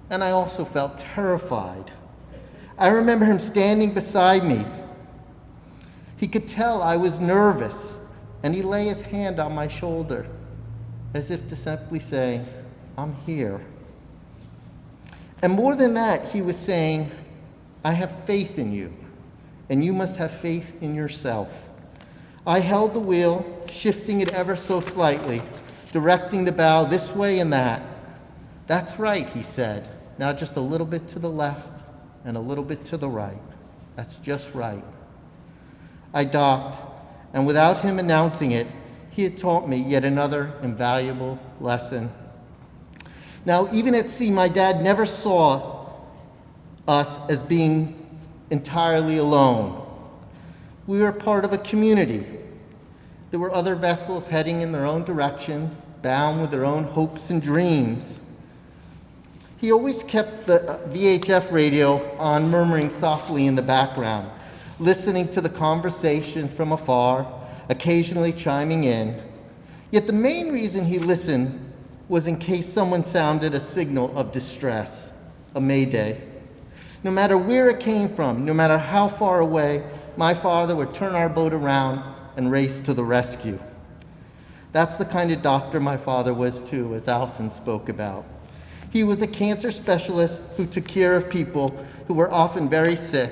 and I also felt terrified. I remember him standing beside me. He could tell I was nervous, and he lay his hand on my shoulder, as if to simply say, I'm here. And more than that, he was saying, I have faith in you, and you must have faith in yourself. I held the wheel, shifting it ever so slightly, directing the bow this way and that. That's right, he said. Now just a little bit to the left and a little bit to the right. That's just right. I docked, and without him announcing it, he had taught me yet another invaluable lesson. Now, even at sea, my dad never saw us as being entirely alone. We were part of a community, There were other vessels heading in their own directions, bound with their own hopes and dreams. He always kept the VHF radio on, murmuring softly in the background, listening to the conversations from afar, occasionally chiming in. Yet the main reason he listened was in case someone sounded a signal of distress, a mayday. No matter where it came from, no matter how far away, my father would turn our boat around and race to the rescue. That's the kind of doctor my father was too, as Alison spoke about. He was a cancer specialist who took care of people who were often very sick.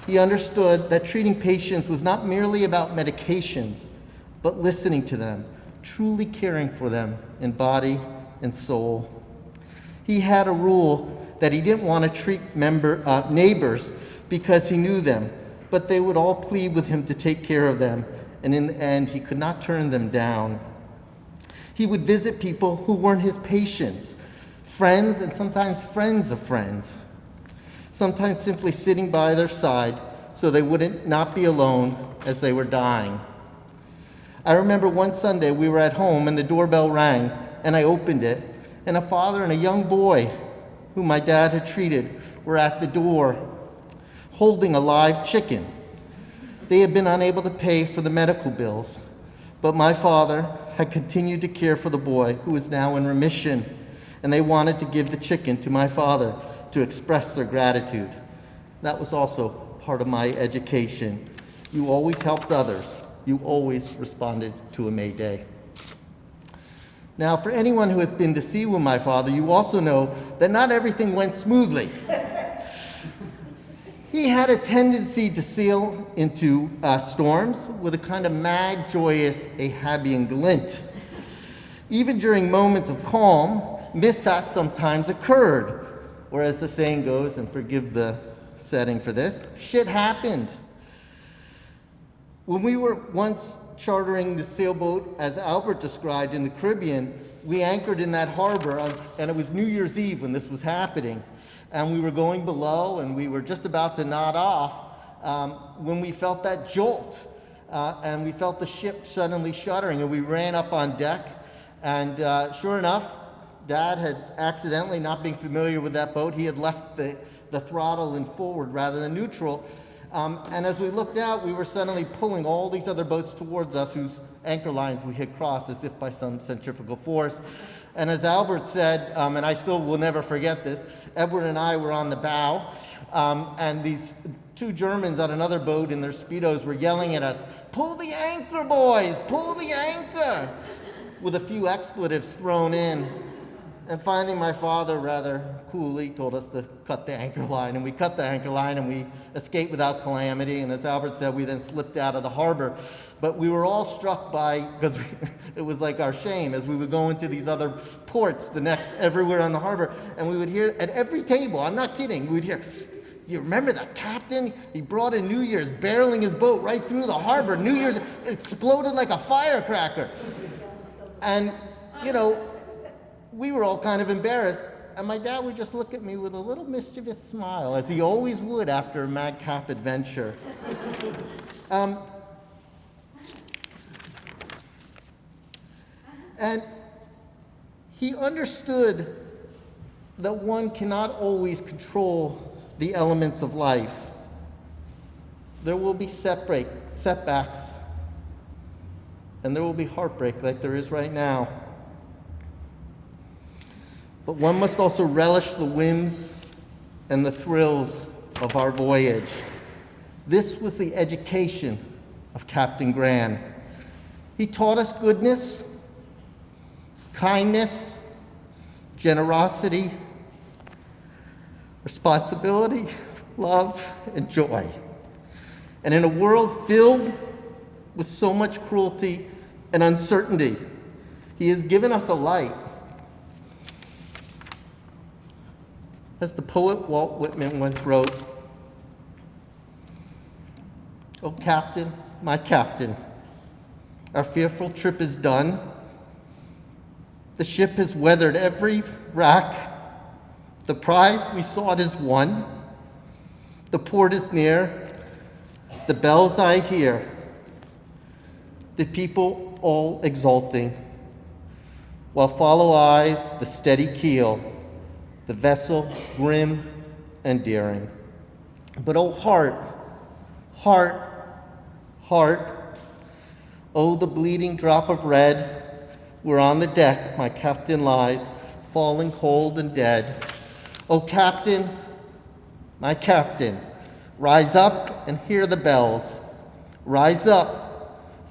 He understood that treating patients was not merely about medications, but listening to them, truly caring for them in body and soul. He had a rule that he didn't want to treat neighbors because he knew them, but they would all plead with him to take care of them, and in the end, he could not turn them down. He would visit people who weren't his patients, friends and sometimes friends of friends, sometimes simply sitting by their side so they wouldn't not be alone as they were dying. I remember one Sunday we were at home and the doorbell rang, and I opened it, and a father and a young boy who my dad had treated were at the door holding a live chicken. They had been unable to pay for the medical bills, but my father had continued to care for the boy, who is now in remission, and they wanted to give the chicken to my father to express their gratitude. That was also part of my education. You always helped others. You always responded to a mayday. Now, for anyone who has been to sea with my father, you also know that not everything went smoothly. He had a tendency to sail into storms with a kind of mad, joyous Ahabian glint. Even during moments of calm, mishaps sometimes occurred, or as the saying goes, and forgive the setting for this, shit happened. When we were once chartering the sailboat, as Albert described, in the Caribbean, we anchored in that harbor, and it was New Year's Eve when this was happening. And we were going below, and we were just about to nod off when we felt that jolt. And we felt the ship suddenly shuddering, and we ran up on deck. And sure enough, Dad had accidentally, not being familiar with that boat, he had left the throttle in forward rather than neutral. And as we looked out, we were suddenly pulling all these other boats towards us whose anchor lines we had crossed as if by some centrifugal force. And as Albert said, and I still will never forget this, Edward and I were on the bow, and these two Germans on another boat in their Speedos were yelling at us, "Pull the anchor, boys, pull the anchor," with a few expletives thrown in. And finally, my father rather coolly told us to cut the anchor line, and we cut the anchor line, and we escaped without calamity. And as Albert said, we then slipped out of the harbor. But we were all struck by, because it was like our shame, as we would go into these other ports, everywhere on the harbor, and we would hear at every table, I'm not kidding, we would hear, "You remember that captain? He brought in New Year's, barreling his boat right through the harbor. New Year's exploded like a firecracker." And, we were all kind of embarrassed, and my dad would just look at me with a little mischievous smile, as he always would after a madcap adventure. And he understood that one cannot always control the elements of life. There will be setbacks, and there will be heartbreak like there is right now. But one must also relish the whims and the thrills of our voyage. This was the education of Captain Grann. He taught us goodness, kindness, generosity, responsibility, love, and joy. And in a world filled with so much cruelty and uncertainty, he has given us a light. As the poet Walt Whitman once wrote, "Oh, Captain, my Captain, our fearful trip is done. The ship has weathered every rack. The prize we sought is won. The port is near. The bells I hear. the people all exulting, while follow eyes the steady keel, the vessel grim and daring. But oh heart, heart, heart, oh the bleeding drop of red, where on the deck my captain lies, falling cold and dead. Oh captain, my captain, rise up and hear the bells. Rise up,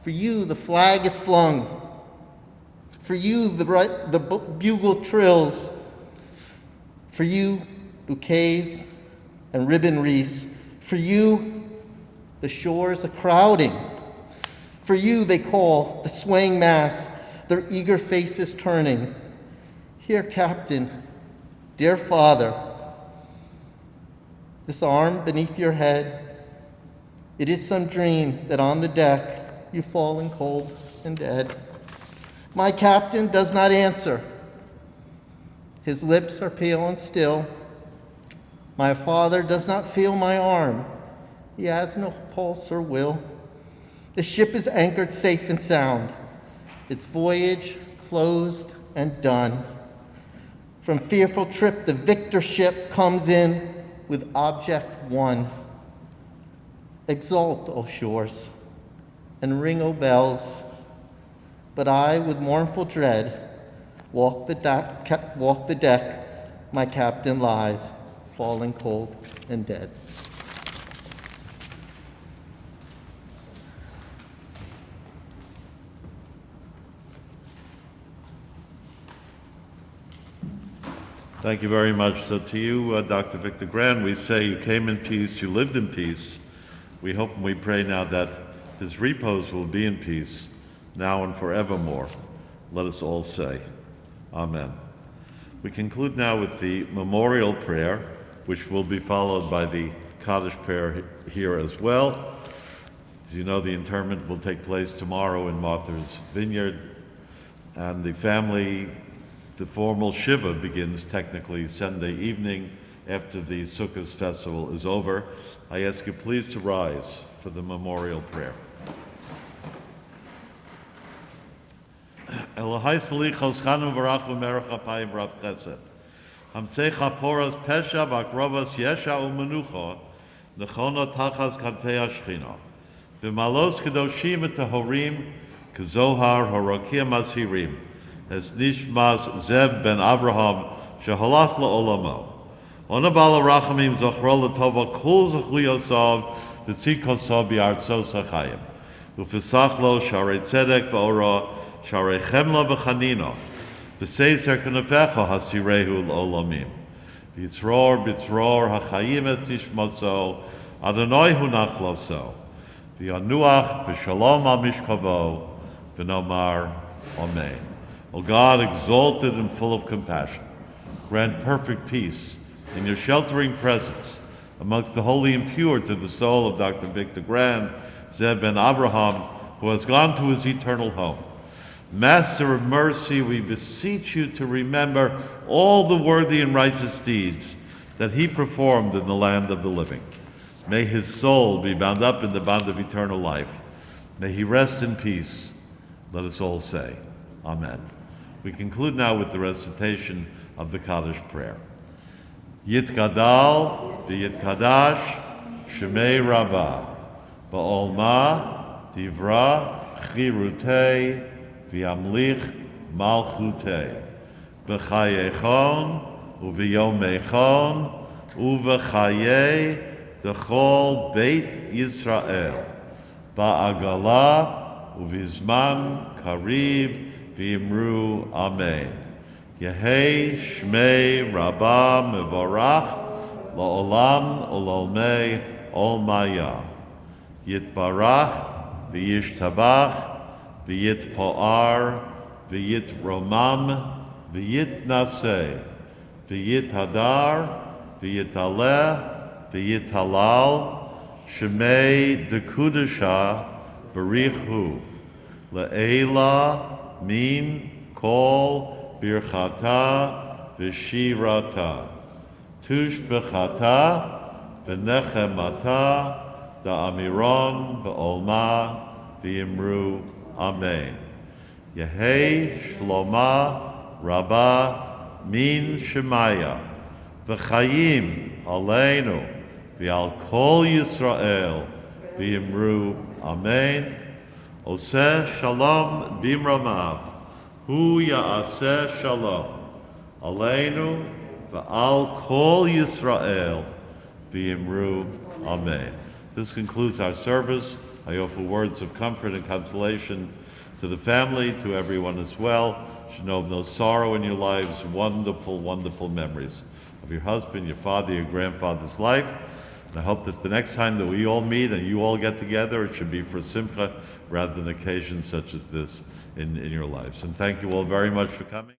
for you the flag is flung. For you the bugle trills. For you bouquets and ribbon wreaths. For you the shores are crowding. For you they call the swaying mass, their eager faces turning. Here, captain, dear father, this arm beneath your head, it is some dream that on the deck you fallen cold and dead. My captain does not answer. His lips are pale and still. My father does not feel my arm. He has no pulse or will. The ship is anchored safe and sound, its voyage closed and done. From fearful trip, the victor ship comes in with object won. Exult, O shores, and ring, O bells. But I, with mournful dread, walk the deck, my captain lies, falling cold and dead. Thank you very much. So to you, Dr. Victor Grann, we say you came in peace, you lived in peace. We hope and we pray now that his repose will be in peace, now and forevermore. Let us all say, Amen. We conclude now with the memorial prayer, which will be followed by the Kaddish prayer here as well. As you know, the interment will take place tomorrow in Martha's Vineyard, and the family, the formal Shiva begins technically Sunday evening after the Sukkot festival is over. I ask you please to rise for the memorial prayer. Elohai salichos chanu v'rach v'merach apayim rav chesed. Hamsei chaporas pesha v'akrovas yesha u'menucha nechona tachas kadfei hashchina. B'malos kedoshim et tahorim kezohar horokia mashirim. Es nishmas Zev ben Avraham shehalach la'olamo. Ona bala rachamim zochro l'tova kol zochu yosav v'tzikosav bi'artzos hachayim. Ufesach lo sharei tzedek v'ora sharei chemla v'chanina. V'seiser kenefecha hasirehu l'olamim. V'yitzror b'tzror hachayim es nishmaso Adonai hu nachlaso. V'yanuach v'shalom al mishkavo v'nomar Amen. O God, exalted and full of compassion, grant perfect peace in your sheltering presence amongst the holy and pure to the soul of Dr. Victor Grann, Zev ben Avraham, who has gone to his eternal home. Master of mercy, we beseech you to remember all the worthy and righteous deeds that he performed in the land of the living. May his soul be bound up in the bond of eternal life. May he rest in peace. Let us all say, Amen. We conclude now with the recitation of the Kaddish prayer. Yitkadal v'yitkadash shemei rabbah ba'olma divra chirutei v'yamlich malchutei b'chayechon u'v'yomechon u'v'chayei dechol beit Yisrael ba'agala u'v'zman kariv V'imru Amen. Yehei Shmei Rabbah Mevorach La'olam Ololmei Olmaya. Yitbarach V'yishtabach V'yitpo'ar V'yitromam V'yitnaseh V'yithadar V'yitaleh V'yithalal Shmei Dekudasha Barichu Le'ela Min kol birchata v'shirata tushbechata v'nechemata da'amiron b'olma v'imru Amen. Yehei Shloma Rabbah Min Shemaya V'chayim Aleinu V'al Kol Yisrael V'imru Amen. Oseh Shalom Bimramav Hu Ya'aseh Shalom Aleinu V'al Kol Yisrael V'imru Amen. This concludes our service. I offer words of comfort and consolation to the family, to everyone as well. You should know of no sorrow in your lives, wonderful, wonderful memories of your husband, your father, your grandfather's life. And I hope that the next time that we all meet and you all get together, it should be for simcha rather than occasions such as this in your lives. And thank you all very much for coming.